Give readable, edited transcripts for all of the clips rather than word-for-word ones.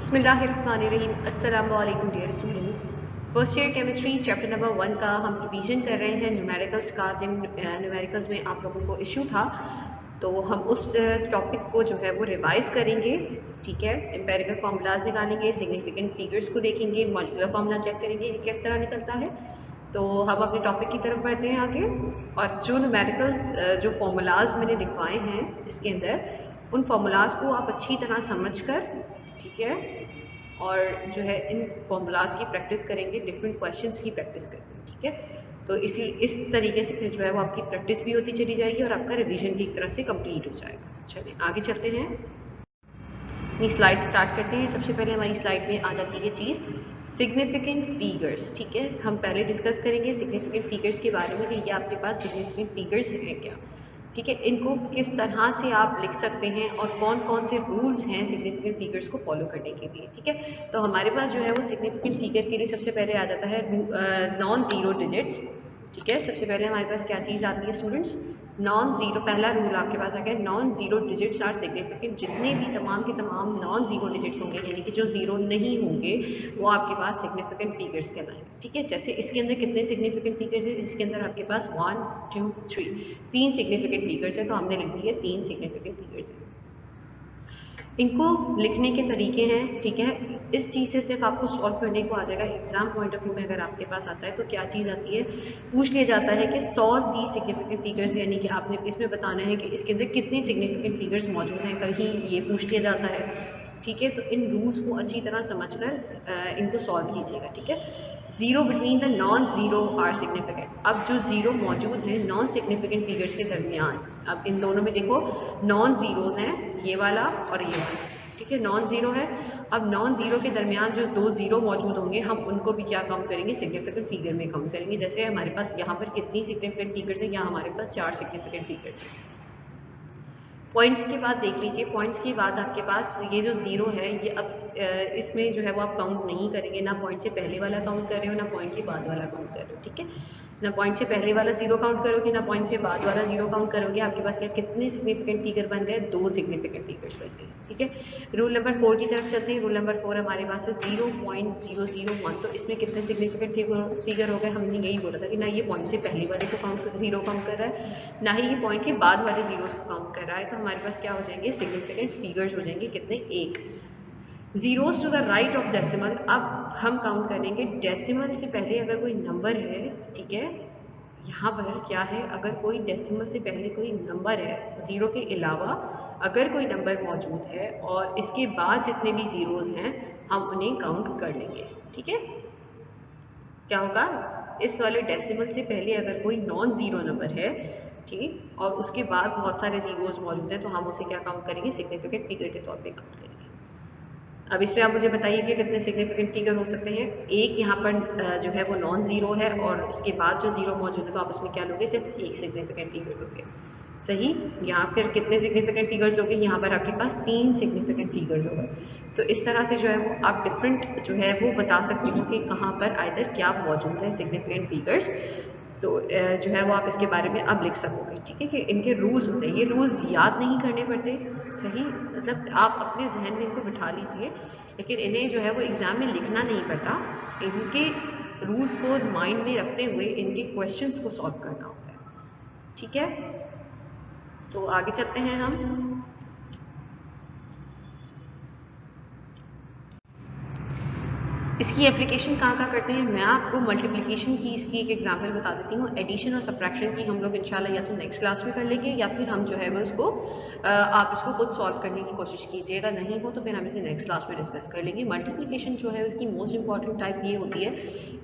बिस्मिल्लाहिर्रहमानिर्रहीम। अस्सलाम वालेकुम dear students. First year chemistry chapter number 1 का हम रिवीजन कर रहे हैं न्यूमेरिकल्स का। जिन न्यूमेरिकल्स में आप लोगों को इशू था तो हम उस टॉपिक को जो है वो रिवाइज करेंगे। ठीक है, एम्पेरिकल फार्मूलाज निकालेंगे, सिग्निफिकेंट फिगर्स को देखेंगे, मॉलिक्यूलर फार्मूला चेक करेंगे ये किस तरह निकलता है। तो हम अपने टॉपिक की तरफ बढ़ते हैं आगे। और जो न्यूमेरिकल्स जो फार्मूलाज मैंने लिखवाए हैं इसके अंदर, उन फार्मूलाज को आप अच्छी तरह समझ कर, ठीक है, और जो है इन फॉर्मूलाज की प्रैक्टिस करेंगे, डिफरेंट क्वेश्चंस की प्रैक्टिस करेंगे। ठीक है, तो इस तरीके से फिर जो है वो आपकी प्रैक्टिस भी होती चली जाएगी और आपका रिवीजन भी एक तरह से कंप्लीट हो जाएगा। चलिए आगे चलते हैं, अपनी स्लाइड स्टार्ट करते हैं। सबसे पहले हमारी स्लाइड में आ जाती है चीज़ सिग्निफिकेंट फिगर्स। ठीक है, हम पहले डिस्कस करेंगे सिग्निफिकेंट फिगर्स के बारे में कि ये आपके पास सिग्निफिकेंट फिगर्स हैं क्या। ठीक है, इनको किस तरह से आप लिख सकते हैं और कौन कौन से रूल्स हैं सिग्निफिकेंट फिगर्स को फॉलो करने के लिए। ठीक है, तो हमारे पास जो है वो सिग्निफिकेंट फिगर के लिए सबसे पहले आ जाता है नॉन जीरो डिजिट्स। ठीक है, सबसे पहले हमारे पास क्या चीज़ आती है स्टूडेंट्स, नॉन जीरो। पहला रूल आपके पास आ गया, non zero digits are significant. जितने भी तमाम के तमाम नॉन जीरो डिजिट्स होंगे, यानी कि जो जीरो नहीं होंगे, वो आपके पास सिग्निफिकेंट फिगर्स कहलाएंगे। ठीक है, जैसे इसके अंदर कितने सिग्निफिकेंट फिगर्स हैं, इसके अंदर आपके पास 1 2 3 तीन सिग्निफिकेंट फिगर्स है, तो हमने लिख दिए 3 सिग्निफिकेंट फिगर्स हैं। इनको लिखने के तरीके हैं। ठीक है, इस चीज़ से सिर्फ आपको सॉल्व करने को आ जाएगा। एग्जाम पॉइंट ऑफ व्यू में अगर आपके पास आता है तो क्या चीज़ आती है, पूछ लिया जाता है कि सॉल्व दी सिग्निफिकेंट फिगर्स, यानी कि आपने इसमें बताना है कि इसके अंदर कितनी सिग्निफिकेंट फिगर्स मौजूद हैं, कहीं ये पूछ लिया जाता है। ठीक है, तो इन रूल्स को अच्छी तरह समझकर इनको सॉल्व कीजिएगा। ठीक है, zero between the non zero are significant. अब जो जीरो मौजूद है नॉन सिग्निफिकेंट फिगर्स के दरमियान, अब इन दोनों में देखो नॉन जीरोज हैं, ये वाला और ये वाला। ठीक है, नॉन जीरो है। अब नॉन जीरो के दरमियान जो दो जीरो मौजूद होंगे, हम उनको भी क्या काउंट करेंगे, सिग्निफिकेंट फिगर में काउंट करेंगे। जैसे हमारे पास यहाँ पर कितनी सिग्निफिकेंट फिगर्स है, यहाँ हमारे पास 4 सिग्निफिकेंट फिगर्स हैं। पॉइंट्स के बाद देख लीजिए, पॉइंट्स के बाद आपके पास ये जो जीरो है, ये अब इसमें जो है वो आप काउंट नहीं करेंगे, ना पॉइंट से पहले वाला काउंट कर रहे हो, ना पॉइंट के बाद वाला काउंट कर रहे हो। ठीक है, ना पॉइंट से पहले वाला जीरो काउंट करोगे, ना पॉइंट से बाद वाला जीरो काउंट करोगे। आपके पास क्या कितने सिग्निफिकेंट फिगर बन गए, 2 सिग्निफिकेंट फिगर्स बन गए। ठीक है, रूल नंबर 4 की तरफ चलते हैं। रूल नंबर 4 हमारे पास है 0.001। तो इसमें कितने सिग्निफिकेंट फिगर हो गए, हमने यही बोला था कि ना ये पॉइंट से पहले वाले को काउंट जीरो काउंट कर रहा है, ना ही ये पॉइंट के बाद वाले जीरोस को काउंट कर रहा है। तो हमारे पास क्या हो जाएंगे, सिग्निफिकेंट फिगर्स हो जाएंगे कितने, 1। Zeros to the right of decimal. अब हम काउंट करेंगे डेसिमल से पहले अगर कोई नंबर है। ठीक है, यहाँ पर क्या है, अगर कोई डेसिमल से पहले कोई नंबर है, जीरो के अलावा अगर कोई नंबर मौजूद है और इसके बाद जितने भी जीरोस हैं हम उन्हें काउंट कर लेंगे। ठीक है, क्या होगा, इस वाले डेसिमल से पहले अगर कोई नॉन जीरो नंबर है, ठीक, और उसके बाद बहुत सारे जीरोस मौजूद हैं, तो हम उसे क्या काउंट करेंगे, सिग्निफिकेंट फिगर के तौर पे काउंट करेंगे। अब इसमें आप मुझे बताइए कि कितने सिग्निफिकेंट फिगर हो सकते हैं। एक यहाँ पर जो है वो नॉन जीरो है और उसके बाद जो जीरो मौजूद है, तो आप उसमें क्या लोगे, सिर्फ एक सिग्निफिकेंट फिगर लोगे। सही, यहाँ फिर कितने सिग्निफिकेंट फिगर्स लोगे, यहाँ पर आपके पास 3 सिग्निफिकेंट फिगर्स हो गए। तो इस तरह से जो है वो आप डिफरेंट जो है वो बता सकते हो कि कहाँ पर आइदर क्या मौजूद है सिग्निफिकेंट फिगर्स। तो जो है वो आप इसके बारे में अब लिख सकोगे। ठीक है, कि इनके रूल्स होते हैं, ये रूल्स याद नहीं करने पड़ते। सही, मतलब आप अपने जहन में इनको बिठा लीजिए, लेकिन इन्हें जो है वो एग्ज़ाम में लिखना नहीं पड़ता। इनके रूल्स को माइंड में रखते हुए इनके क्वेश्चंस को सॉल्व करना होता है। ठीक है, तो आगे चलते हैं हम। इसकी एप्लीकेशन कहाँ करते हैं, मैं आपको मल्टीप्लिकेशन की इसकी एक एग्जांपल बता देती हूँ। एडिशन और सब्ट्रैक्शन की हम लोग इंशाल्लाह या तो नेक्स्ट क्लास में कर लेंगे, या फिर हम जो है वो उसको आप इसको खुद सॉल्व करने की कोशिश कीजिएगा, नहीं हो तो फिर हम इसे नेक्स्ट क्लास में डिस्कस कर लेंगे। मल्टीप्लिकेशन जो है उसकी मोस्ट इंपॉर्टेंट टाइप ये होती है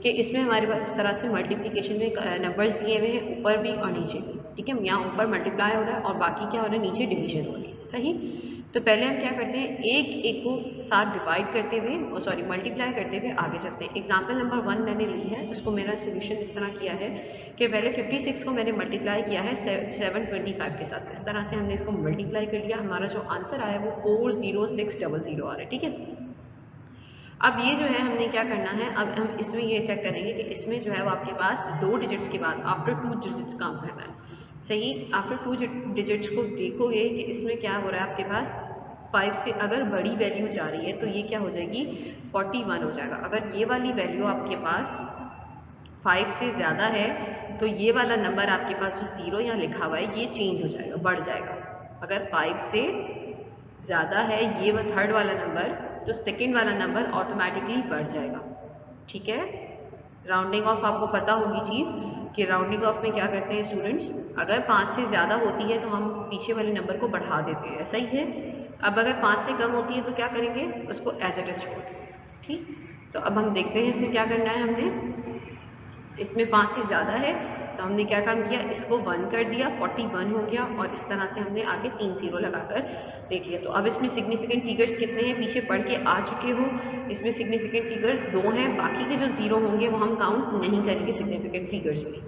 कि इसमें हमारे पास इस तरह से मल्टीप्लिकेशन में नंबर्स दिए हुए हैं ऊपर भी और नीचे भी। ठीक है, यहाँ ऊपर मल्टीप्लाई हो रहा है और बाकी क्या हो रहा है, नीचे डिवीजन हो रही है। सही, तो पहले हम क्या करते हैं, एक एक को साथ डिवाइड करते हुए, सॉरी मल्टीप्लाई करते हुए आगे चलते हैं। एग्जाम्पल नंबर 1 मैंने ली है, उसको मेरा सोल्यूशन इस तरह किया है कि पहले 56 को मैंने मल्टीप्लाई किया है 725 के साथ। इस तरह से हमने इसको मल्टीप्लाई कर लिया, हमारा जो आंसर आया वो 40600 आ रहा है। ठीक है, अब ये जो है हमने क्या करना है, अब हम इसमें ये चेक करेंगे कि इसमें जो है वो आपके पास 2 डिजिट्स के बाद आफ्टर 2 डिजिट्स काम करना है। सही, आफ्टर 2 डिजिट्स को देखोगे कि इसमें क्या हो रहा है आपके पास, 5 से अगर बड़ी वैल्यू जा रही है तो ये क्या हो जाएगी 41 हो जाएगा। अगर ये वाली वैल्यू आपके पास 5 से ज़्यादा है तो ये वाला नंबर आपके पास जो 0 यहाँ लिखा हुआ है ये चेंज हो जाएगा, बढ़ जाएगा। अगर 5 से ज़्यादा है ये थर्ड वाला नंबर तो सेकंड वाला नंबर ऑटोमेटिकली बढ़ जाएगा। ठीक है, राउंडिंग ऑफ आपको पता होगी चीज़ कि राउंडिंग ऑफ में क्या करते हैं स्टूडेंट्स, अगर 5 से ज़्यादा होती है तो हम पीछे वाले नंबर को बढ़ा देते हैं, ऐसा ही है। अब अगर 5 से कम होती है तो क्या करेंगे, उसको एज इट इज छोड़ देंगे। ठीक, तो अब हम देखते हैं इसमें क्या करना है। हमने इसमें 5 से ज़्यादा है तो हमने क्या काम किया, इसको 1 कर दिया, 41 हो गया, और इस तरह से हमने आगे 3 0 लगाकर देख लिया। तो अब इसमें सिग्निफिकेंट फिगर्स कितने हैं, पीछे पढ़ के आ चुके हो। इसमें सिग्निफिकेंट फिगर्स 2 हैं, बाकी के जो 0 होंगे वो हम काउंट नहीं करेंगे सिग्निफिकेंट फिगर्स में।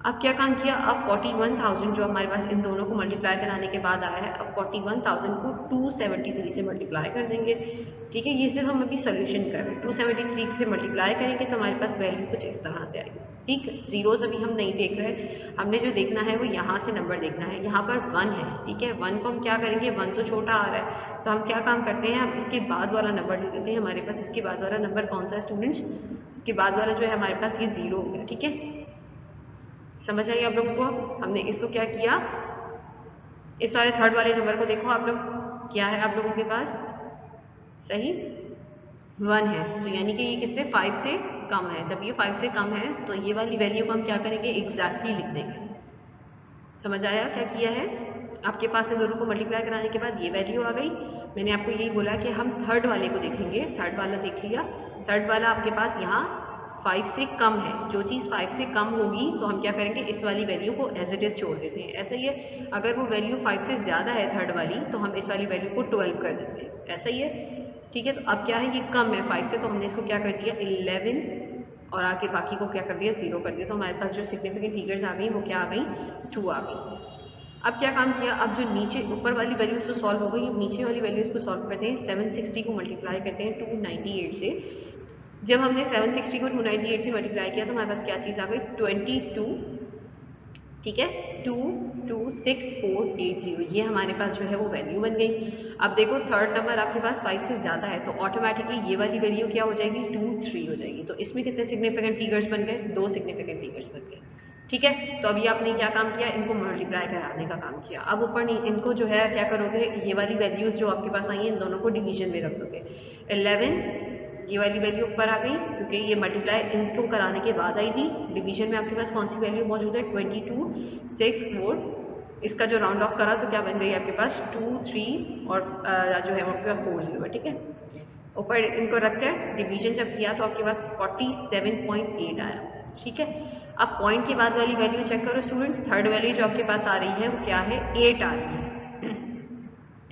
अब क्या काम किया, अब 41,000 जो हमारे पास इन दोनों को मल्टीप्लाई कराने के बाद आया है, अब 41,000 को 273 से मल्टीप्लाई कर देंगे। ठीक है, ये सिर्फ हम अभी सोल्यूशन कर रहे हैं। 273 से मल्टीप्लाई करेंगे तो हमारे पास वैल्यू कुछ इस तरह से आएगी। ठीक, जीरोज अभी हम नहीं देख रहे, हमने जो देखना है वो यहाँ से नंबर देखना है। यहाँ पर 1 है, ठीक है, 1 को हम क्या करेंगे, 1 तो छोटा आ रहा है तो हम क्या काम करते हैं, अब इसके बाद वाला नंबर ले लेते हैं। हमारे पास इसके बाद वाला नंबर कौन सा है स्टूडेंट्स, इसके बाद वाला जो है हमारे पास ये 0 हो गया। ठीक है, समझ आइए आप लोगों को। हमने इसको क्या किया, इस वाले थर्ड वाले नंबर को देखो आप लोग, क्या है आप लोगों के पास, सही 1 है, तो यानी कि ये किससे 5 से कम है। जब ये 5 से कम है तो ये वाली वैल्यू को हम क्या करेंगे, एग्जैक्टली लिख देंगे। समझ आया क्या किया है, आपके पास इन दोनों को मल्टीप्लाई कराने के बाद ये वैल्यू आ गई। मैंने आपको यही बोला कि हम थर्ड वाले को देखेंगे, थर्ड वाला देख लिया, थर्ड वाला आपके पास यहाँ 5 से कम है। जो चीज़ 5 से कम होगी तो हम क्या करेंगे, इस वाली वैल्यू को एज इट इज छोड़ देते हैं। ऐसा ही है, अगर वो वैल्यू 5 से ज़्यादा है थर्ड वाली तो हम इस वाली वैल्यू को 12 कर देते हैं। ऐसा ही है, ठीक है। तो अब क्या है, ये कम है 5 से, तो हमने इसको क्या कर दिया 11 और आगे बाकी को क्या कर दिया 0 कर दिया। तो हमारे पास जो सिग्निफिकेंट फिगर्स आ गई वो क्या आ गई, 2 आ गई। अब क्या काम किया, अब जो नीचे ऊपर वाली वैल्यूज तो सॉल्व हो गई, नीचे वाली वैल्यूज को सॉल्व करते हैं। 760 को मल्टीप्लाई करते हैं 298 से। जब हमने 760 को 298 से मल्टीप्लाई किया तो हमारे पास क्या चीज़ आ गई, 22, ठीक है, 226480, ये हमारे पास जो है वो वैल्यू बन गई। अब देखो थर्ड नंबर आपके पास 5 से ज़्यादा है तो ऑटोमेटिकली ये वाली वैल्यू क्या हो जाएगी, 23 हो जाएगी। तो इसमें कितने सिग्निफिकेंट फिगर्स बन गए, 2 सिग्निफिकेंट फिगर्स बन गए। ठीक है, तो अभी आपने क्या काम किया, इनको मल्टीप्लाई कराने का काम किया। अब ऊपर इनको जो है क्या करोगे, ये वाली वैल्यूज जो आपके पास आई हैं इन दोनों को डिवीजन में रख दोगे। 11 ये वाली वैल्यू ऊपर आ गई क्योंकि ये मल्टीप्लाई इनको कराने के बाद आई थी। डिवीजन में आपके पास कौन सी वैल्यू मौजूद है, 2264। इसका जो राउंड ऑफ करा तो क्या बन गई आपके पास 2 3 और जो है आपके पास 4 0 है। ठीक है, ऊपर इनको रखकर डिवीजन जब किया तो आपके पास 47.8 आया। ठीक है, अब पॉइंट के बाद वाली वैल्यू चेक करो स्टूडेंट्स, थर्ड वैल्यू जो आपके पास आ रही है वो क्या है, 8 आ रही है।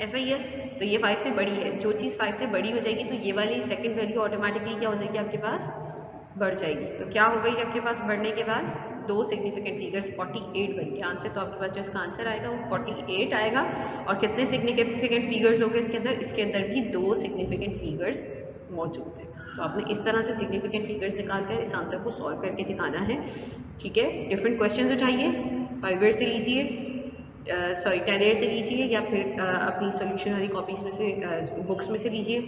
ऐसा ही है, तो ये 5 से बड़ी है। जो चीज़ 5 से बड़ी हो जाएगी तो ये वाली सेकंड वैल्यू ऑटोमेटिकली क्या हो जाएगी आपके पास, बढ़ जाएगी। तो क्या हो गई आपके पास बढ़ने के बाद 2 सिग्निफिकेंट फिगर्स 48 बन गया आंसर। तो आपके पास जो इसका आंसर आएगा वो 48 आएगा। और कितने सिग्निफिकेंट फिगर्स होंगे इसके अंदर, इसके अंदर भी 2 सिग्निफिकेंट फिगर्स मौजूद है। तो आपने इस तरह से सिग्निफिकेंट फिगर्स निकालकर इस आंसर को सॉल्व करके दिखाना है। ठीक है, डिफरेंट क्वेश्चन उठाइए, 5 से लीजिए, सॉरी 10 से लीजिए, या फिर अपनी सॉल्यूशन वाली कॉपीज में से बुक्स में से लीजिए।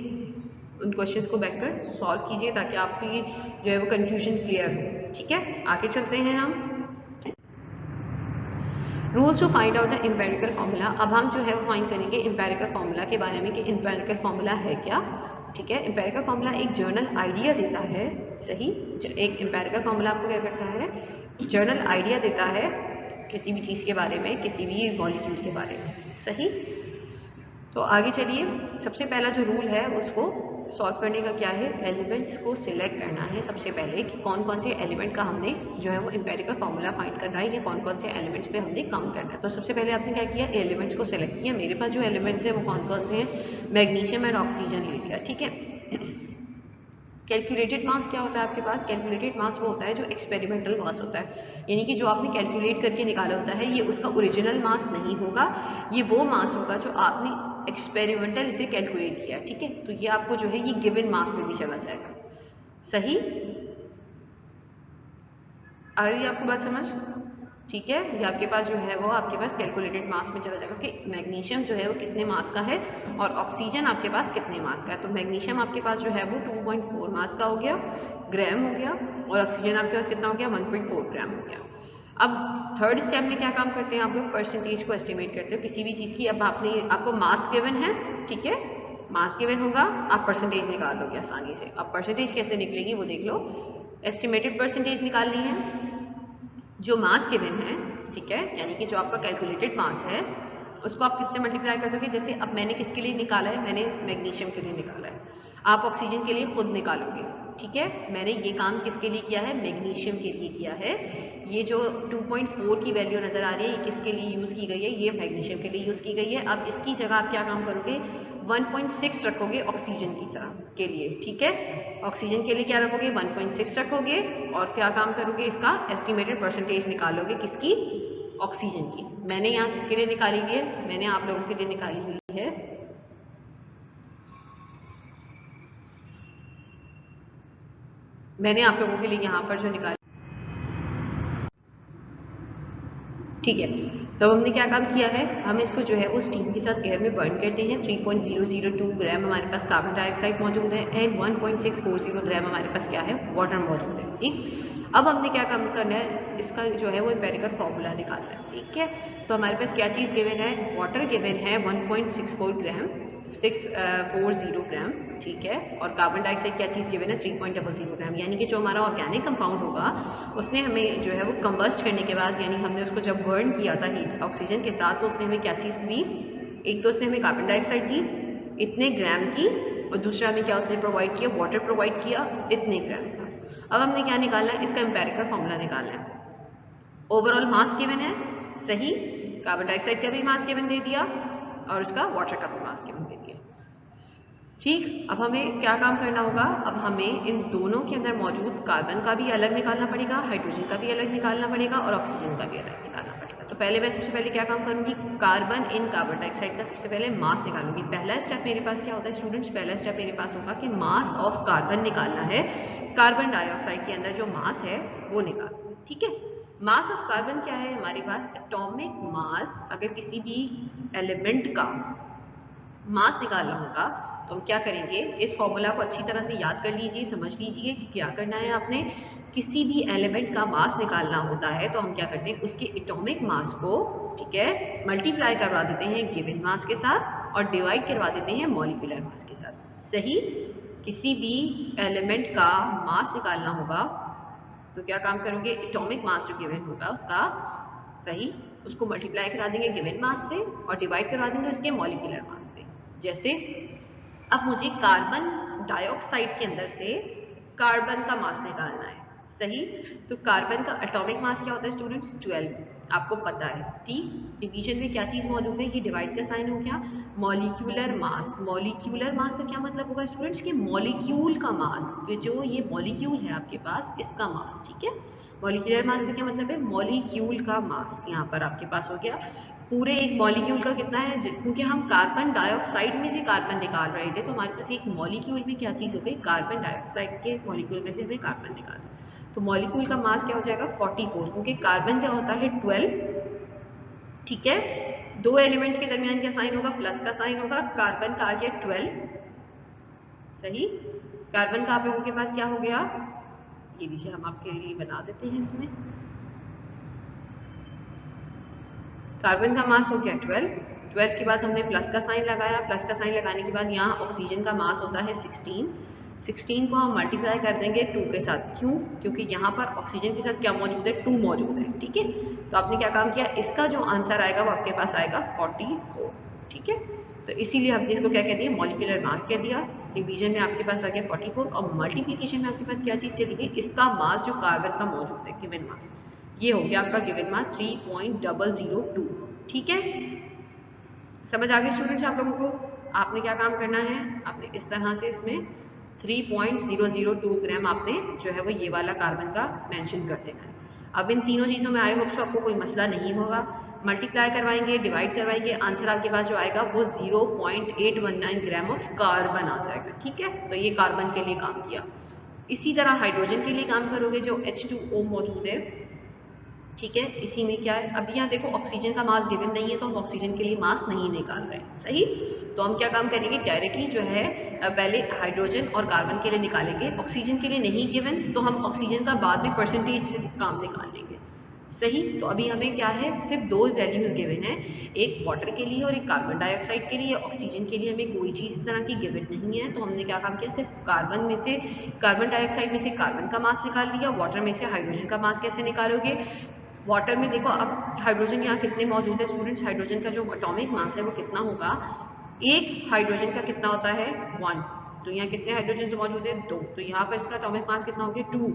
उन क्वेश्चंस को बैठकर सॉल्व कीजिए ताकि आपकी जो है वो कंफ्यूजन क्लियर हो। ठीक है, आगे चलते हैं हम। Rules to find out the empirical formula. अब हम जो है वो फाइंड करेंगे एम्पेरिकल फार्मूला के बारे में कि एम्पेरिकल फार्मूला है क्या। ठीक है, एम्पेरिकल फार्मूला एक जर्नल आइडिया देता है। सही, एक एम्पेरिकल फार्मूला आपको क्या करता है, जर्नल आइडिया देता है किसी भी चीज़ के बारे में, किसी भी मॉलिक्यूल के बारे में। सही, तो आगे चलिए। सबसे पहला जो रूल है उसको सॉल्व करने का क्या है, एलिमेंट्स को सिलेक्ट करना है सबसे पहले कि कौन कौन से एलिमेंट का हमने जो है वो एम्पेरिकल फार्मूला फाइंड करना है, या कौन कौन से एलिमेंट्स पे हमने काम करना है। तो सबसे पहले आपने क्या किया, एलिमेंट्स को सिलेक्ट किया। मेरे पास जो एलिमेंट्स हैं वो कौन कौन से हैं, मैग्नीशियम एंड ऑक्सीजन ले लिया। ठीक है, कैलकुलेटेड मास क्या होता है आपके पास, कैलकुलेटेड मास वो होता है जो एक्सपेरिमेंटल मास होता है, यानी कि जो आपने कैलकुलेट करके निकाला होता है, ये उसका ओरिजिनल मास नहीं होगा, ये वो मास होगा जो आपने एक्सपेरिमेंटल इसे कैलकुलेट किया। ठीक है, तो ये आपको जो है ये गिवन मास में भी चला जाएगा। सही, आ रही है आपको बात समझ। ठीक है। ये आपके पास जो है वो आपके पास कैलकुलेटेड मास में चला जाएगा कि मैग्नीशियम जो है वो कितने मास का है और ऑक्सीजन आपके पास कितने मास का है। तो मैग्नीशियम आपके पास जो है वो 2.4 मास का हो गया, ग्राम हो गया, और ऑक्सीजन आपके पास कितना हो गया, 1.4 ग्राम हो गया। अब थर्ड स्टेप में क्या काम करते हैं आप लोग, परसेंटेज को एस्टिमेट करते हो किसी भी चीज़ की। अब आपको मास गिवन है, ठीक है, मास गिवन होगा, आप परसेंटेज निकाल लोगे आसानी से। अब परसेंटेज कैसे निकलेगी वो देख लो। एस्टिमेटेड परसेंटेज निकालनी है, जो मास गिवन है, ठीक है, यानी कि जो आपका कैलकुलेटेड मास है उसको आप किससे मल्टीप्लाई कर दोगे। जैसे अब मैंने किसके लिए निकाला है, मैंने मैग्नीशियम के लिए निकाला है, आप ऑक्सीजन के लिए खुद निकालोगे, ठीक है। मैंने ये काम किसके लिए किया है, मैग्नीशियम के लिए किया है। ये जो 2.4 की वैल्यू नजर आ रही है ये किसके लिए यूज की गई है, ये मैग्नीशियम के लिए यूज की गई है। अब इसकी जगह आप क्या काम करोगे, 1.6 रखोगे ऑक्सीजन की तरह के लिए, ठीक है। ऑक्सीजन के लिए क्या रखोगे, 1.6 रखोगे, और क्या काम करोगे, इसका एस्टिमेटेड परसेंटेज निकालोगे, किसकी, ऑक्सीजन की। मैंने यहाँ किसके लिए निकाली हुई है, मैंने आप लोगों के लिए निकाली हुई है मैंने आप लोगों के लिए यहाँ पर जो निकाली, ठीक है। तो हमने क्या काम किया है, हम इसको जो है वो स्टीम के साथ एयर में बर्न करते हैं। 3.002 ग्राम हमारे पास कार्बन डाइऑक्साइड मौजूद है एंड 1.640 ग्राम हमारे पास क्या है, वाटर मौजूद है, ठीक। अब हमने क्या काम करना है, इसका जो है वो एम्पेरिकल फॉर्मूला निकालना है, ठीक है। तो हमारे पास क्या चीज़ गिवन है, वाटर गिवन है 1.64 ग्राम, 640 ग्राम, ठीक है, और कार्बन डाइऑक्साइड क्या चीज़ गिवन है, 3.00 ग्राम। यानी कि जो हमारा ऑर्गेनिक कंपाउंड होगा उसने हमें जो है वो कंबस्ट करने के बाद, यानी हमने उसको जब बर्न किया था हीट ऑक्सीजन के साथ, तो उसने हमें क्या चीज़ दी, एक तो उसने हमें कार्बन डाइऑक्साइड दी इतने ग्राम की, और दूसरा हमें क्या उसने प्रोवाइड किया, वाटर प्रोवाइड किया इतने ग्राम का। अब हमने क्या निकालना है, इसका एम्पेरिकल फॉर्मूला निकालना है। ओवरऑल मास गिवन है, सही, कार्बन डाइऑक्साइड का भी मास गिवन दे दिया और उसका वाटर का भी मास गिवन दे दिया, ठीक। अब हमें क्या काम करना होगा, अब हमें इन दोनों के अंदर मौजूद कार्बन का भी अलग निकालना पड़ेगा, हाइड्रोजन का भी अलग निकालना पड़ेगा, और ऑक्सीजन का भी अलग निकालना पड़ेगा। तो पहले मैं सबसे पहले क्या काम करूंगी, कार्बन इन कार्बन डाइऑक्साइड का सबसे पहले मास निकालूंगी। पहला स्टेप मेरे पास क्या होता है स्टूडेंट्स, पहला स्टेप मेरे पास होगा कि मास ऑफ कार्बन निकालना है, कार्बन डाइऑक्साइड के अंदर जो मास है वो निकालना, ठीक है। मास ऑफ कार्बन क्या है हमारे पास, एटॉमिक मास। अगर किसी भी एलिमेंट का मास निकालना होगा तो हम क्या करेंगे, इस फॉर्मूला को अच्छी तरह से याद कर लीजिए, समझ लीजिए कि क्या करना है आपने। किसी भी एलिमेंट का मास निकालना होता है तो हम क्या करते हैं, उसके एटॉमिक मास को, ठीक है, मल्टीप्लाई करवा देते हैं गिवन मास के साथ और डिवाइड करवा देते हैं मॉलिक्यूलर मास के साथ, सही। किसी भी एलिमेंट का मास निकालना होगा तो क्या काम करोगे, एटॉमिक मास जो गिवन होगा उसका, सही, उसको मल्टीप्लाई करा देंगे गिवन मास से और डिवाइड करवा देंगे उसके मॉलिक्यूलर मास से। जैसे अब मुझे कार्बन डाइऑक्साइड के अंदर से कार्बन का मास निकालना है, सही। तो कार्बन का एटॉमिक मास क्या होता है स्टूडेंट्स, 12, आपको पता है, ठीक। डिवीजन में क्या चीज मौजूद है, ये डिवाइड का साइन हो गया। मॉलिक्यूलर मास, मॉलिक्यूलर मास का क्या मतलब होगा स्टूडेंट्स, कि मॉलिक्यूल का मास, कि जो ये मॉलिक्यूल है आपके पास इसका मास, ठीक है। मॉलिक्यूलर मास का क्या मतलब है, मॉलिक्यूल का मास, यहाँ पर आपके पास हो गया। पूरे एक मॉलिक्यूल का कितना है, क्योंकि हम कार्बन डाइऑक्साइड में से कार्बन निकाल रहे थे तो हमारे पास एक मॉलिक्यूल में क्या चीज हो गई, कार्बन डाइऑक्साइड के मॉलिक्यूल में से हमें कार्बन निकालना, तो मॉलिक्यूल का मास क्या हो जाएगा 44, क्योंकि कार्बन क्या होता है 12, ठीक है। दो एलिमेंट्स के दरमियान क्या साइन होगा, प्लस का साइन होगा, कार्बन का आ गया 12, सही। कार्बन का आप लोगों के पास क्या हो गया, ये लीजिए हम आपके लिए बना देते हैं इसमें, कार्बन का मास हो गया 12, 12 के बाद हमने प्लस का साइन लगाया, प्लस का साइन लगाने के बाद यहाँ ऑक्सीजन का मास होता है 16, 16 को हम मल्टीप्लाई कर देंगे 2 के साथ, क्यों, क्योंकि यहाँ पर ऑक्सीजन के साथ क्या मौजूद है, 2 मौजूद है, ठीक है। तो आपने क्या काम किया, इसका जो आंसर आएगा वो आपके पास आएगा 44, ठीक है। तो इसीलिए हमने इसको क्या कह दिया, मॉलिक्यूलर मास कह दिया। डिवीजन में आपके पास आ गया 44 और मल्टीप्लीकेशन में आपके पास क्या चीज चली गई, इसका मास जो कार्बन का मौजूद है, गिवन मास, ये हो गया आपका गिवन मास 3.002, ठीक है। समझ आ गई स्टूडेंट्स आप लोगों को। आपने क्या काम करना है, आपने इस तरह से इसमें 3.002 ग्राम आपने जो है वो ये वाला कार्बन का मेंशन कर देना है। अब इन तीनों चीज़ों में आई होप सो आपको कोई मसला नहीं होगा। मल्टीप्लाई करवाएंगे, डिवाइड करवाएंगे, आंसर आपके पास जो आएगा वो 0.819 ग्राम ऑफ कार्बन आ जाएगा, ठीक है। तो ये कार्बन के लिए काम किया। इसी तरह हाइड्रोजन के लिए काम करोगे, जो H2O मौजूद है, ठीक है, इसी में क्या है, अभी यहाँ देखो ऑक्सीजन का मास गिवन नहीं है तो हम ऑक्सीजन के लिए मास नहीं निकाल रहे हैं, सही। तो हम क्या काम करेंगे, डायरेक्टली जो है पहले हाइड्रोजन और कार्बन के लिए निकालेंगे, ऑक्सीजन के लिए नहीं गिवन तो हम ऑक्सीजन का बाद में परसेंटेज से काम निकाल लेंगे, सही। तो अभी हमें क्या है, सिर्फ दो वैल्यूज गिवन है, एक वाटर के लिए और एक कार्बन डाइऑक्साइड के लिए। ऑक्सीजन के लिए हमें कोई चीज़ इस तरह की गिवन नहीं है, तो हमने क्या काम किया, सिर्फ कार्बन में से, कार्बन डाइऑक्साइड में से कार्बन का मास निकाल लिया। वाटर में से हाइड्रोजन का मास कैसे निकालोगे, वाटर में देखो अब हाइड्रोजन यहाँ कितने मौजूद है स्टूडेंट्स, हाइड्रोजन का जो एटॉमिक मास है वो कितना होगा, एक हाइड्रोजन का कितना होता है 1, तो यहाँ कितने हाइड्रोजन मौजूद है 2, तो यहाँ पर इसका एटॉमिक मास कितना हो गया 2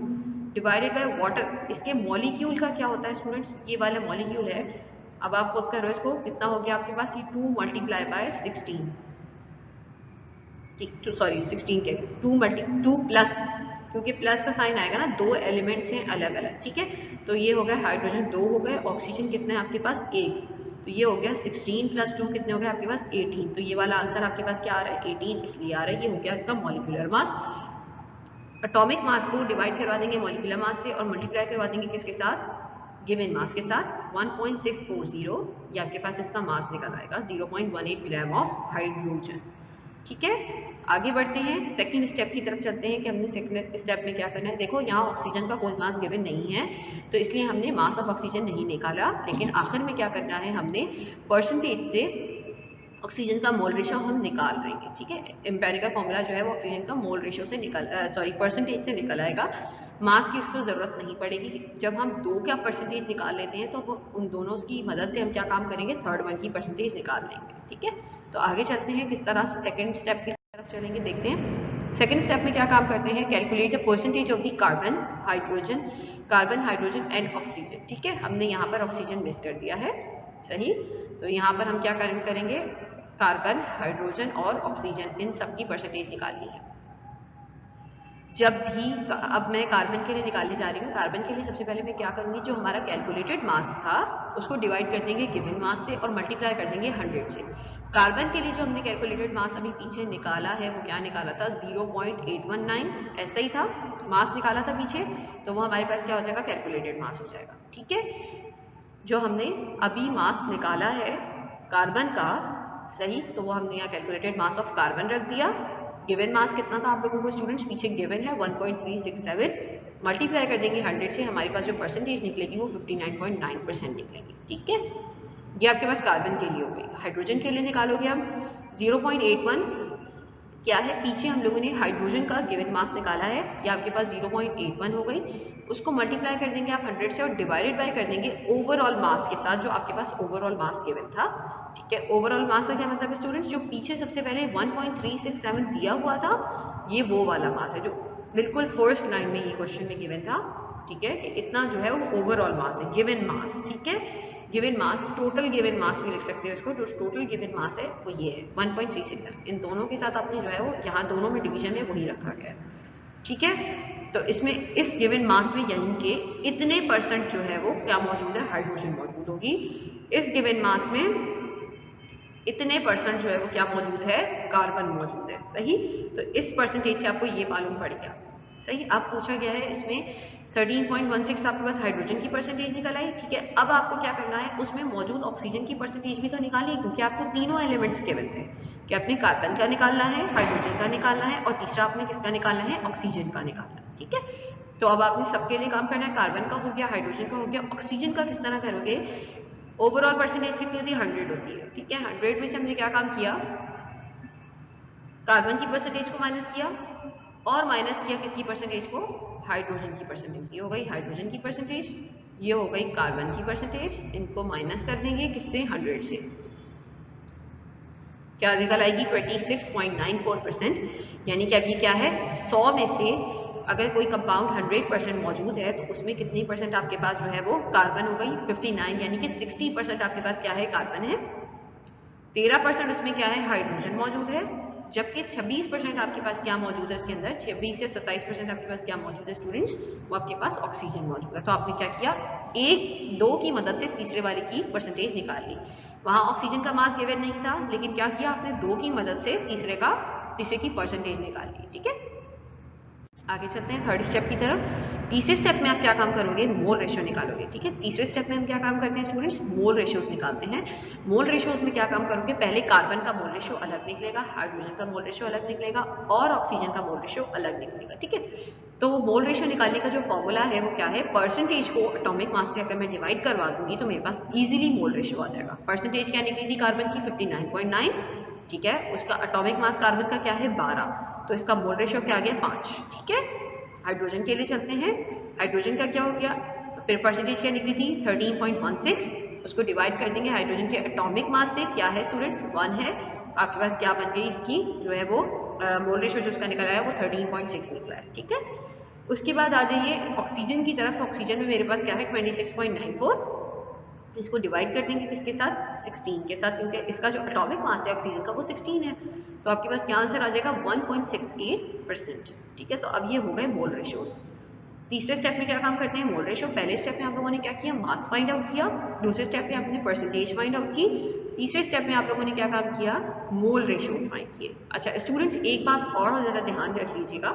डिवाइडेड बाय वाटर। इसके मॉलिक्यूल का क्या होता है स्टूडेंट्स, ये वाला मॉलिक्यूल है, अब आप खुद करो इसको, कितना हो गया आपके पास, ये 2 मल्टीप्लाई बाय 16, ठीक, तो सॉरी 16 के 2 प्लस, क्योंकि प्लस का साइन आएगा ना, दो एलिमेंट्स हैं अलग अलग, ठीक है। तो ये हो गया हाइड्रोजन 2 हो गए, ऑक्सीजन कितने हैं आपके पास 1, तो ये हो गया 16 प्लस 2 कितने हो गए आपके पास 18, तो ये वाला आंसर आपके पास क्या आ रहा है 18, इसलिए आ रहा है, ये हो गया इसका मॉलिक्यूलर मास। एटॉमिक मास को डिवाइड करवा देंगे मॉलिक्यूलर मास से और मल्टीप्लाई करवा देंगे किसके साथ, गिवन मास के साथ 1.640, ये आपके पास इसका मास निकल आएगा 0.18 ग्राम ऑफ हाइड्रोजन, ठीक है। आगे बढ़ते हैं, सेकंड स्टेप की तरफ चलते हैं कि हमने सेकंड स्टेप में क्या करना है। देखो यहाँ ऑक्सीजन का कोई मास गिवन नहीं है तो इसलिए हमने मास ऑफ ऑक्सीजन नहीं निकाला, लेकिन आखिर में क्या करना है, हमने परसेंटेज से ऑक्सीजन का मोल रेशो हम निकाल लेंगे, ठीक है। एम्पेरिकल फॉर्मूला जो है वो ऑक्सीजन का मोल रेशो से परसेंटेज से निकल आएगा, मास की उसको जरूरत नहीं पड़ेगी। जब हम दो का परसेंटेज निकाल लेते हैं तो उन दोनों की मदद से हम क्या काम करेंगे, थर्ड वन की परसेंटेज निकाल लेंगे, ठीक है। तो आगे चलते हैं, किस तरह से सेकंड स्टेप की तरफ चलेंगे, देखते हैं। सेकंड स्टेप में क्या काम करते हैं, calculate the percentage of the carbon hydrogen and oxygen, ठीक है। हमने यहाँ पर ऑक्सीजन मिस कर दिया है, सही। तो यहाँ पर हम क्या करेंगे, कार्बन, हाइड्रोजन और ऑक्सीजन इन सब की परसेंटेज निकालनी है। जब भी, अब मैं कार्बन के लिए निकालने जा रही हूँ, कार्बन के लिए सबसे पहले मैं क्या करूँगी, जो हमारा कैलकुलेटेड मास था उसको डिवाइड कर देंगे गिवन मास से और मल्टीप्लाई कर देंगे 100 से। कार्बन के लिए जो हमने कैलकुलेटेड मास अभी पीछे निकाला है वो क्या निकाला था 0.819, ऐसा ही था मास निकाला था पीछे, तो वो हमारे पास क्या हो जाएगा, कैलकुलेटेड मास हो जाएगा, ठीक है। जो हमने अभी मास निकाला है कार्बन का, सही, तो वो हमने यहाँ कैलकुलेटेड मास ऑफ कार्बन रख दिया। गिवन मास कितना था आप लोगों को स्टूडेंट्स, पीछे गिवन है 1.367, मल्टीप्लाई कर देंगे 100 से, हमारे पास जो परसेंटेज निकलेगी वो 59.9% निकलेगी, ठीक है। ये आपके पास कार्बन के लिए हो गई। हाइड्रोजन के लिए निकालोगे हम 0.81, क्या है, पीछे हम लोगों ने हाइड्रोजन का गिवन मास निकाला है, ये आपके पास 0.81 हो गई, उसको मल्टीप्लाई कर देंगे आप 100 से और डिवाइडेड बाय कर देंगे ओवरऑल मास के साथ, जो आपके पास ओवरऑल मास गिवन था, ठीक है। ओवरऑल मास का क्या मतलब है स्टूडेंट्स, जो पीछे सबसे पहले 1.367 दिया हुआ था, ये वो वाला मास है जो बिल्कुल फर्स्ट लाइन में ये क्वेश्चन में गिवन था, ठीक है, कि इतना जो है वो ओवरऑल मास है, गिवन मास, ठीक है। Given mass, total given mass भी लिख सकते हो इसको, जो टोटल गिवन मास है वो ये है 1.367, इन दोनों के साथ आपने जो है वो यहाँ दोनों में डिवीजन में वही रखा गया है, ठीक है। तो इसमें इस गिवन मास में यानी कि इतने परसेंट जो है वो क्या मौजूद है, हाइड्रोजन मौजूद होगी, इस गिवन मास में इतने परसेंट जो है वो क्या मौजूद है, कार्बन मौजूद है, सही। तो इस परसेंटेज से आपको ये मालूम पड़ गया, सही। अब पूछा गया है इसमें 13.16 आपके पास हाइड्रोजन की परसेंटेज निकल आई, ठीक है। अब आपको क्या करना है, उसमें मौजूद ऑक्सीजन की परसेंटेज भी तो निकालिए, क्योंकि आपको तीनों एलिमेंट्स गिवन थे कि आपने कार्बन का निकालना है, हाइड्रोजन का निकालना है और तीसरा आपने किसका निकालना है, ऑक्सीजन का निकालना है, ठीक है। तो अब आपने सबके लिए काम करना है, कार्बन का हो गया, हाइड्रोजन का हो गया, ऑक्सीजन का किस तरह करोगे, ओवरऑल परसेंटेज कितनी होती है 100 होती है, ठीक है। 100 में से हमने क्या काम किया, कार्बन की परसेंटेज को माइनस किया और माइनस किया किसकी परसेंटेज को, हाइड्रोजन की परसेंटेज, ये हो गई हाइड्रोजन की परसेंटेज, ये हो गई कार्बन की परसेंटेज, इनको माइनस कर देंगे किससे, 100 से, क्या निकल आएगी 26.94%, यानी कि अब ये क्या है, 100 में से अगर कोई कंपाउंड 100% मौजूद है तो उसमें कितनी परसेंट आपके पास जो है वो कार्बन हो गई, 59, यानी कि 60% आपके पास क्या है, कार्बन है, 13% उसमें क्या है, हाइड्रोजन मौजूद है, जबकि 26% आपके पास क्या मौजूद है इसके अंदर, 26 से 27% आपके पास क्या मौजूद है स्टूडेंट्स, वो आपके पास ऑक्सीजन मौजूद है। तो आपने क्या किया, एक दो की मदद से तीसरे वाले की परसेंटेज निकाल ली, वहां ऑक्सीजन का मास गिवन नहीं था, लेकिन क्या किया आपने, दो की मदद से तीसरे की परसेंटेज निकाल ली, ठीक है। आगे चलते हैं थर्ड स्टेप की तरफ। तीसरे स्टेप में आप क्या काम करोगे, मोल रेशियो निकालोगे। ठीक है, तीसरे स्टेप में हम क्या काम करते हैं स्टूडेंट्स, मोल रेशियोज निकालते हैं। मोल रेशियोज में क्या काम करोगे, पहले कार्बन का मोल रेशियो अलग निकलेगा, हाइड्रोजन का मोल रेशियो अलग निकलेगा और ऑक्सीजन का मोल रेशियो अलग निकलेगा। ठीक है, तो मोल रेशियो निकालने का जो फॉर्मूला है वो क्या है, परसेंटेज को एटॉमिक मास से अगर मैं डिवाइड करवा दूंगी तो मेरे पास इजीली मोल रेशियो आ जाएगा। परसेंटेज क्या निकली थी कार्बन की 59.9, ठीक है, उसका एटॉमिक मास कार्बन का क्या है 12, तो इसका मोल रेशियो क्या आ गया 5। ठीक है, हाइड्रोजन के लिए चलते हैं, हाइड्रोजन का क्या हो गया, फिर परसेंटेज क्या निकली थी 13.16, उसको डिवाइड कर देंगे हाइड्रोजन के एटॉमिक मास से, क्या है स्टूडेंट्स 1 है, आपके पास क्या बन गई इसकी जो है वो मोल रेशियो जो उसका निकला है वो 13.6 निकला है। ठीक है, उसके बाद आ जाइए ऑक्सीजन की तरफ, ऑक्सीजन में मेरे पास क्या है 26.94, इसको डिवाइड कर देंगे किसके साथ 16 के साथ, क्योंकि इसका जो एटॉमिक मास है ऑक्सीजन का वो 16 है, तो आपके पास क्या आंसर आ जाएगा 1.68%। ठीक है, तो अब ये हो गए मोल रेशियोज। तीसरे स्टेप में क्या काम करते हैं, मोल रेशियो। पहले स्टेप में आप लोगों ने क्या किया, मास फाइंड आउट किया, दूसरे स्टेप में आपने परसेंटेज फाइंड आउट की, तीसरे स्टेप में आप लोगों ने क्या काम किया, मोल रेशियो फाइंड किए। अच्छा स्टूडेंट्स, एक बात और ज़्यादा ध्यान रख लीजिएगा,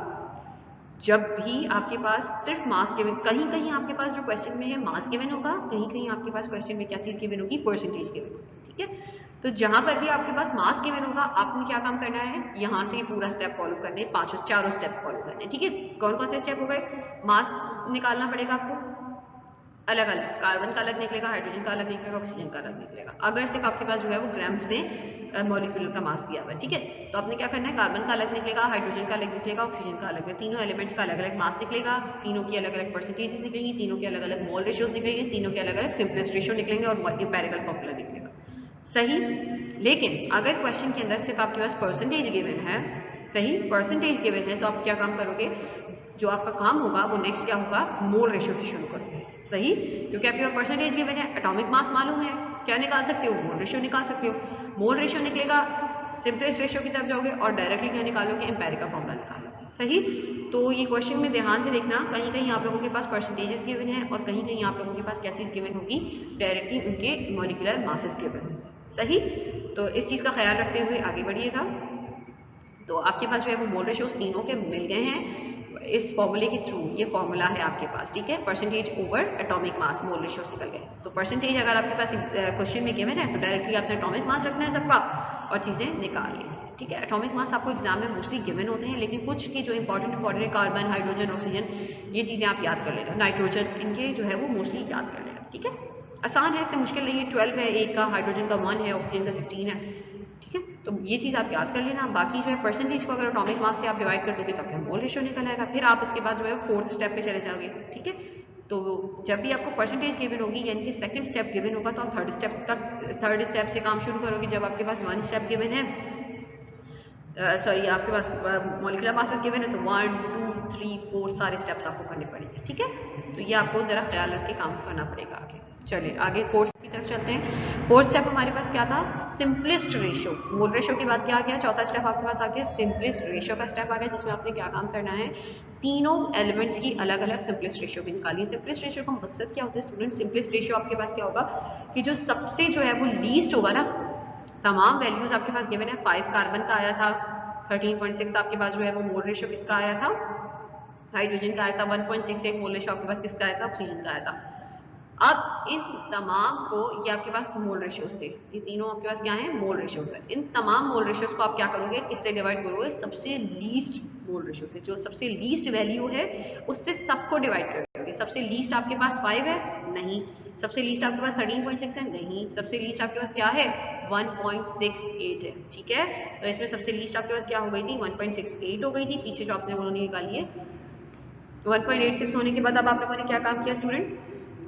जब भी आपके पास सिर्फ मास गिवन, कहीं कहीं आपके पास जो क्वेश्चन में है मास गिवन होगा, कहीं कहीं आपके पास क्वेश्चन में क्या चीज़ गिवन होगी, परसेंटेज गिवन होगी। ठीक है, तो जहां पर भी आपके पास मास गिवन होगा आपने क्या काम करना है, यहाँ से पूरा स्टेप फॉलो करने, चारों स्टेप फॉलो करने। ठीक है, कौन कौन से स्टेप हो गए, मास निकालना पड़ेगा आपको अलग अलग, कार्बन का अलग निकलेगा, हाइड्रोजन का अलग निकलेगा, ऑक्सीजन का अलग निकलेगा, अगर सिर्फ आपके पास जो है वो ग्राम्स में मॉलिक्यूल का मास दिया हुआ है। ठीक है, तो आपने क्या करना है, कार्बन का अलग निकलेगा, हाइड्रोजन का अलग निकलेगा, ऑक्सीजन का अलग, तीनों एलिमेंट्स का अलग अलग मास निकलेगा, तीनों की अलग अलग परसेंटेजेस निकलेंगी, तीनों के अलग अलग मोल रेशियोज निकलेंगे, तीनों के अलग अलग सिंपलेस्ट रेशियो निकलेंगे और एम्पिरिकल फॉर्मूला निकलेगा। सही, लेकिन अगर क्वेश्चन के अंदर सिर्फ आपके पास परसेंटेज गिवन है, सही परसेंटेज गिवन है, तो आप क्या काम करोगे, जो आपका काम होगा वो नेक्स्ट क्या होगा, मोल रेशियो से शुरू करोगे। सही, क्योंकि आपके पास परसेंटेज गिवन है, एटॉमिक मास मालूम है, क्या निकाल सकते हो, मोल रेशियो निकाल सकते हो, मोल रेशियो निकलेगा, सिंपलेस्ट रेशियो की तरफ जाओगे और डायरेक्टली क्या निकालोगे, एम्पिरिकल फॉर्मूला निकालोगे। सही, तो ये क्वेश्चन में ध्यान से देखना, कहीं कहीं आप लोगों के पास परसेंटेजेस गिवन है और कहीं कहीं आप लोगों के पास क्या चीज़ गिवन होगी, डायरेक्टली उनके मॉलिक्यूलर मासेस गिवन। सही, तो इस चीज़ का ख्याल रखते हुए आगे बढ़िएगा। तो आपके पास जो है वो मोल रेशियोज तीनों के मिल गए हैं इस फॉर्मूले के थ्रू, ये फॉर्मूला है आपके पास। ठीक है, परसेंटेज ओवर एटॉमिक मास, मोल रेशियोज निकल गए। तो परसेंटेज अगर आपके पास क्वेश्चन में गिवन है तो डायरेक्टली आपने एटॉमिक मास रखना है सबका और चीज़ें निकालिए। ठीक है, एटॉमिक मास आपको एग्जाम में मोस्टली गिवन होते हैं, लेकिन कुछ की जो इंपॉर्टेंट है, कार्बन, हाइड्रोजन, ऑक्सीजन, ये चीज़ें आप याद कर लेना, नाइट्रोजन, इनके जो है वो मोस्टली याद कर लेना। ठीक है, आसान है, इतना मुश्किल नहीं है, 12 है एक का, हाइड्रोजन का 1 है, ऑक्सीजन का 16 है। ठीक है, तो ये चीज़ आप याद कर लेना। बाकी जो है परसेंटेज को अगर एटॉमिक मास से आप डिवाइड कर दोगे तो आपका मोल रेशियो निकल आएगा, फिर आप इसके बाद जो है फोर्थ स्टेप पे चले जाओगे। ठीक है, तो जब भी आपको परसेंटेज गिवन होगी यानी कि सेकंड स्टेप गिवन होगा तो आप थर्ड स्टेप से काम शुरू करोगे। जब आपके पास 1 स्टेप गिवन है, सॉरी आपके पास मॉलिक्यूलर मासेस गिवन है, तो 1 2 3 4 सारे स्टेप्स आपको करने पड़ेंगे। ठीक है, तो ये आपको ज़रा ख्याल रख के काम करना पड़ेगा आगे। चलिए आगे फोर्थ की तरफ चलते हैं। फोर्थ स्टेप हमारे पास क्या था, सिंपलेस्ट रेशियो। मोल रेशियो के बाद क्या आ गया, चौथा स्टेप आपके पास आ गया सिंपलेस्ट रेशियो का स्टेप आ गया, जिसमें आपने क्या काम करना है, तीनों एलिमेंट्स की अलग अलग सिंपलेस्ट रेशियो भी निकालिए। सिंपलेस्ट रेशियो का मकसद क्या होता है स्टूडेंट, सिंपलेस्ट रेशियो आपके पास क्या होगा कि जो सबसे जो है वो लीस्ट होगा ना, तमाम वैल्यूज आपके पास गिवन है, 5 कार्बन का आया था, 13.6 आपके पास जो है वो मोल रेशियो किसका आया था, हाइड्रोजन का आया था, 1.68 मोल रेशियो आपके पास किसका आया था, ऑक्सीजन का आया था। अब इन तमाम को, ये आपके पास मोल रेशियोज थे, ये तीनों आपके पास क्या है, मोल रेशियोज है। इन तमाम मोल रेशियोज को आप क्या करोगे, किससे डिवाइड करोगे, सबसे लीस्ट मोल रेशियो से, जो सबसे लीस्ट वैल्यू है उससे सबको डिवाइड करोगे। सबसे लीस्ट आपके पास 5 है, नहीं। सबसे लीस्ट आपके पास 13.6 है, नहीं। सबसे लीस्ट आपके पास क्या है, 1.68 है। ठीक है, तो इसमें सबसे लीस्ट आपके पास क्या हो गई थी, 1.68 हो गई थी। पीछे जो आपने उन्होंने निकाली है 1.86 होने के बाद अब आप लोगों ने क्या काम किया स्टूडेंट,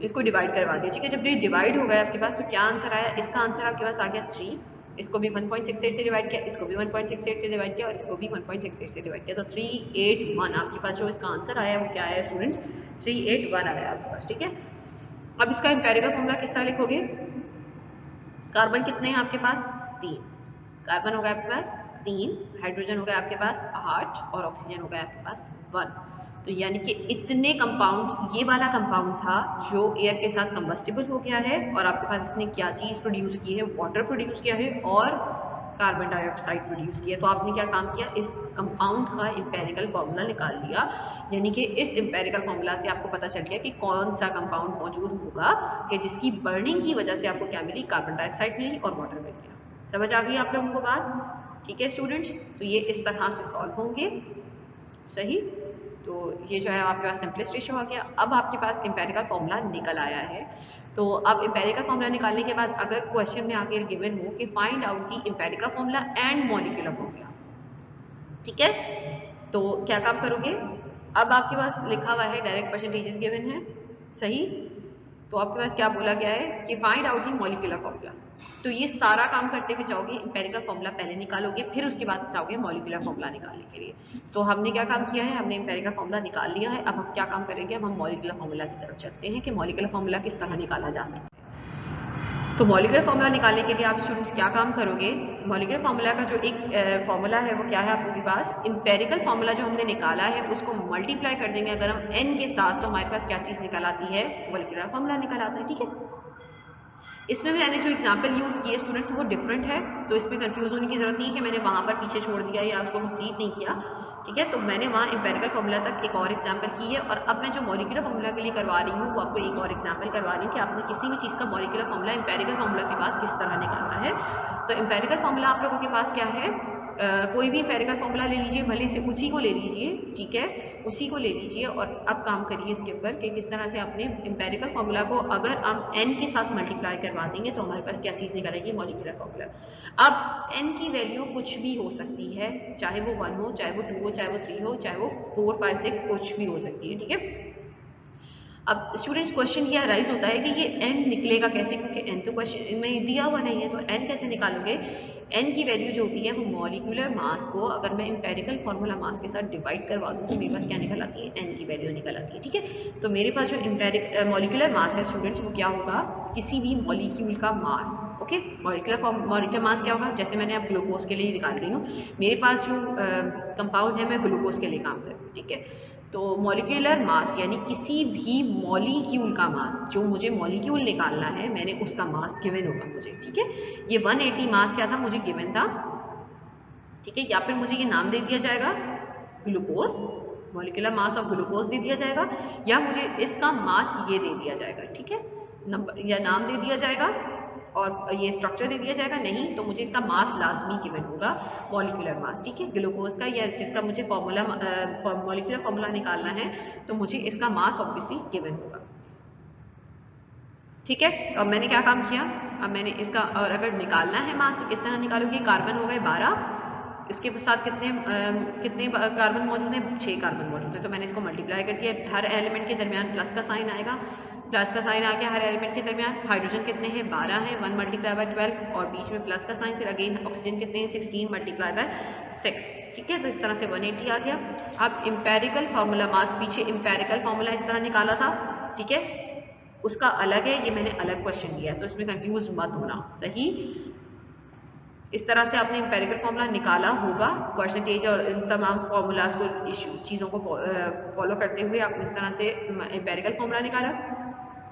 इसको डिवाइड करवा दिया। ठीक है, जब ये डिवाइड हो गया आपके पास तो क्या आंसर आया, इसका आंसर आपके पास आ गया 3। इसको भी 1.68 से डिवाइड किया, इसको भी 1.68 से डिवाइड किया और इसको भी 1.68 से डिवाइड किया, तो 381 आपके पास जो इसका आंसर आया वो क्या आया स्टूडेंट्स, 381 आया आपके पास। ठीक है, अब इसका एम्पिरिकल फॉर्मूला किस तरह लिखोगे, कार्बन कितने हैं आपके पास, 3 कार्बन हो गया आपके पास 3, हाइड्रोजन हो गया आपके पास 8 और ऑक्सीजन हो गया आपके पास 1। तो यानी कि इतने कंपाउंड, ये वाला कंपाउंड था जो एयर के साथ कंबस्टिबल हो गया है और आपके पास इसने क्या चीज़ प्रोड्यूस की है, वाटर प्रोड्यूस किया है और कार्बन डाइऑक्साइड प्रोड्यूस किया। तो आपने क्या काम किया, इस कंपाउंड का एम्पेरिकल फॉर्मूला निकाल लिया, यानी कि इस एम्पेरिकल फॉर्मूला से आपको पता चल गया कि कौन सा कंपाउंड मौजूद होगा कि जिसकी बर्निंग की वजह से आपको क्या मिली, कार्बन डाइऑक्साइड मिली और वाटर मिल गया। समझ आ गई आप लोगों को बात? ठीक है स्टूडेंट्स, तो ये इस तरह से सॉल्व होंगे। सही, तो ये जो है आपके पास सिंपलेस्ट रेशियो आ गया। अब आपके पास एम्पेरिकल फॉर्मूला निकल आया है। तो अब एम्पेरिकल फॉर्मूला निकालने के बाद अगर क्वेश्चन में आगे गिवन हो कि find out the empirical formula and molecular formula, ठीक है, तो क्या काम करोगे, अब आपके पास लिखा हुआ है डायरेक्ट परसेंटेजेस गिवन है, सही, तो आपके पास क्या बोला गया है कि find out the molecular formula. तो ये सारा काम करते हुए जाओगे, एम्पेरिकल फॉर्मूला पहले निकालोगे, फिर उसके बाद जाओगे मॉलिक्यूलर फॉर्मूला निकालने के लिए। तो हमने क्या काम किया है, हमने एम्पेरिकल फॉर्मूला निकाल लिया है। अब हम क्या काम करेंगे, अब हम मॉलिक्यूलर फॉर्मूला की तरफ चलते हैं कि मॉलिक्यूलर फॉर्मूला किस तरह निकाला जा सकता है। तो मॉलिक्यूलर फॉर्मूला निकालने के लिए आप स्टूडेंट्स क्या काम करोगे, मॉलिक्यूलर फॉर्मूला का जो एक फॉर्मूला है वो क्या है आपके पास, एम्पेरिकल फॉर्मूला जो हमने निकाला है उसको मल्टीप्लाई कर देंगे अगर हम n के साथ, तो हमारे पास क्या चीज़ निकल आती है, मॉलिक्यूलर फॉर्मूला निकल आता है। ठीक है, इसमें मैंने जो एग्जाम्पल यूज़ किए स्टूडेंट्स वो डिफरेंट है, तो इसमें कंफ्यूज होने की जरूरत नहीं है कि मैंने वहाँ पर पीछे छोड़ दिया या उसको कंप्लीट नहीं किया। ठीक है, तो मैंने वहाँ एम्पेरिकल फॉर्मूला तक एक और एग्जाम्पल की है, और अब मैं जो मॉलिक्यूलर फॉर्मूला के लिए करवा रही हूँ वो आपको एक और एग्जाम्पल करवा रही हूँ कि आपने किसी भी चीज़ का मॉलिक्यूलर फॉर्मूला एम्पेरिकल फॉर्मूला के बाद किस तरह निकालना है। तो एम्पेरिकल फॉर्मूला आप लोगों के पास क्या है, कोई भी एम्पेरिकल फॉर्मूला ले लीजिए, भले से उसी को ले लीजिए, ठीक है, उसी को ले लीजिए और अब काम करिए इसके ऊपर कि किस तरह से आपने एम्पेरिकल फॉर्मूला को अगर हम n के साथ मल्टीप्लाई करवा देंगे तो हमारे पास क्या चीज़ निकलेगी, मॉलिक्यूलर फॉर्मूला। अब n की वैल्यू कुछ भी हो सकती है, चाहे वो 1 हो, चाहे वो 2 हो, चाहे वो 3 हो, चाहे वो 4, 5, 6 कुछ भी हो सकती है। ठीक है, अब स्टूडेंट्स क्वेश्चन ये राइज होता है कि ये n निकलेगा कैसे, क्योंकि n तो क्वेश्चन में दिया हुआ नहीं है, तो n कैसे निकालोगे। n की वैल्यू जो होती है वो मॉलिक्यूलर मास को अगर मैं एम्पेरिकल फार्मूला मास के साथ डिवाइड करवा दूँ तो मेरे पास क्या निकल आती है, n की वैल्यू निकल आती है। ठीक है, तो मेरे पास जो मॉलिक्यूलर मास है स्टूडेंट्स वो क्या होगा, किसी भी मॉलिक्यूल का मास। ओके, मॉलिक्यूलर मास क्या होगा, जैसे मैंने अब ग्लूकोज के लिए निकाल रही हूँ, मेरे पास जो कंपाउंड है मैं ग्लूकोज के लिए काम कर रही हूँ। ठीक है, तो मॉलिक्यूलर मास यानी किसी भी मॉलिक्यूल का मास, जो मुझे मॉलिक्यूल निकालना है मैंने उसका मास गिवन होगा मुझे। ठीक है, ये 180 मास क्या था, मुझे गिवन था। ठीक है, या फिर मुझे ये नाम दे दिया जाएगा glucose, molecular mass of glucose दे दिया जाएगा, या मुझे इसका मास ये दे दिया जाएगा। ठीक है, नंबर या नाम दे दिया जाएगा और ये स्ट्रक्चर दे दिया जाएगा, नहीं तो मुझे इसका मास लाजमी गिवन होगा, मॉलिक्यूलर मास। ठीक है, ग्लूकोज का या जिसका मुझे फॉर्मूला मॉलिक्यूलर फॉर्मूला निकालना है तो मुझे इसका मास ऑब्वियसली गिवन होगा। ठीक है, तो अब मैंने क्या काम किया, अब मैंने इसका, और अगर निकालना है मास तो किस तरह निकालूंगी, कार्बन हो गए 12, इसके साथ कितने कार्बन मौजूद हैं, 6 कार्बन मौजूद है, तो मैंने इसको मल्टीप्लाई कर दिया। हर एलिमेंट के दरमियान प्लस का साइन आएगा, प्लस का साइन आ गया हर एलिमेंट के दरमियान। हाइड्रोजन कितने हैं, 12 हैं, 1 मल्टीप्लाई बाय 12 और बीच में प्लस का साइन, फिर अगेन ऑक्सीजन कितने हैं, 16 मल्टीप्लाई बाय 6। ठीक है, तो इस तरह से 180 आ गया। अब एम्पेरिकल फार्मूला मास, पीछे एम्पेरिकल फार्मूला इस तरह निकाला था, ठीक है, उसका अलग है, ये मैंने अलग क्वेश्चन दिया है, तो इसमें कंफ्यूज मत होना। सही, इस तरह से आपने एम्पेरिकल फार्मूला निकाला होगा, परसेंटेज और इन तमाम फार्मूलाज को चीज़ों को फॉलो करते हुए आपने इस तरह से एम्पेरिकल फार्मूला निकाला।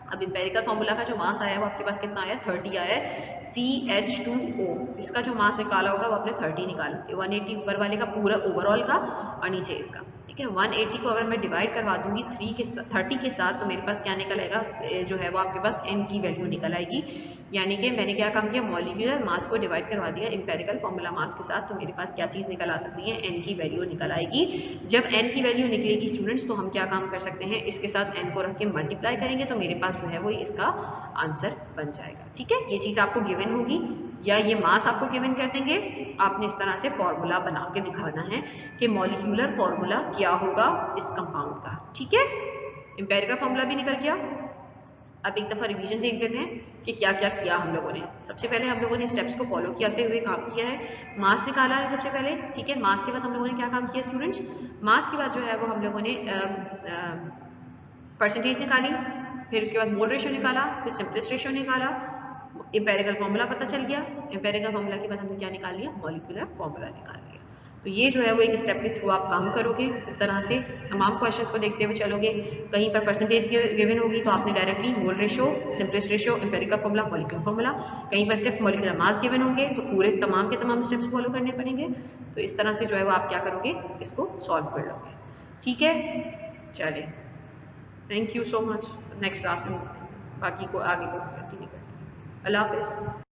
अब एम्पेरिकल फार्मूला का जो मास आया वो आपके पास कितना आया, 30 आया है, CH2O। इसका जो मास निकाला होगा वो आपने 30 निकाला, 180 ऊपर वाले का पूरा ओवरऑल का और नीचे इसका। ठीक है, 180 को अगर मैं डिवाइड करवा दूंगी 30 के साथ तो मेरे पास क्या निकल आएगा, जो है वो आपके पास n की वैल्यू निकल आएगी। यानी कि मैंने क्या काम किया, मॉलिक्यूलर मास को डिवाइड करवा दिया एम्पेरिकल फार्मूला मास के साथ, तो मेरे पास क्या चीज़ निकल आ सकती है, n की वैल्यू निकल आएगी। जब n की वैल्यू निकलेगी स्टूडेंट्स तो हम क्या काम कर सकते हैं, इसके साथ n को रख के मल्टीप्लाई करेंगे तो मेरे पास जो है वो इसका आंसर बन जाएगा। ठीक है, ये चीज़ आपको गिवन होगी या ये मास आपको गिवन कर देंगे, आपने इस तरह से फॉर्मूला बना के दिखाना है कि मॉलिक्यूलर फॉर्मूला क्या होगा इस कंपाउंड का। ठीक है, एम्पेरिकल फॉर्मूला भी निकल गया। अब एक दफ़ा रिवीजन देख लेते हैं कि क्या क्या किया हम लोगों ने। सबसे पहले हम लोगों ने स्टेप्स को फॉलो करते हुए काम किया है, मास निकाला है सबसे पहले। ठीक है, मास के बाद हम लोगों ने क्या काम किया स्टूडेंट्स, मास के बाद जो है वो हम लोगों ने परसेंटेज निकाली, फिर उसके बाद मोल रेशो निकाला, फिर सिंपलेस्ट रेशो निकाला, एम्पेरिकल फॉर्मूला पता चल गया, एम्पेरिकल फॉर्मूला के बाद हमने क्या निकाल लिया, मॉलिक्यूलर फॉर्मूला निकाल लिया। तो ये जो है वो एक स्टेप के थ्रू आप काम करोगे। इस तरह से तमाम क्वेश्चंस को देखते हुए चलोगे। कहीं पर परसेंटेज गिवन होगी तो आपने directly mole ratio, simplest ratio, empirical formula, molecular formula. कहीं पर सिर्फ मॉलिक्यूलर मास गिवन होंगे तो पूरे तमाम के तमाम स्टेप्स फॉलो करने पड़ेंगे। तो इस तरह से जो है वो आप क्या करोगे, इसको सॉल्व कर लोगे। ठीक है, चलिए, thank you so much. Next class में बाकी को आगे को कंटिन्यू करते हैं। अल्लाह हाफिज़।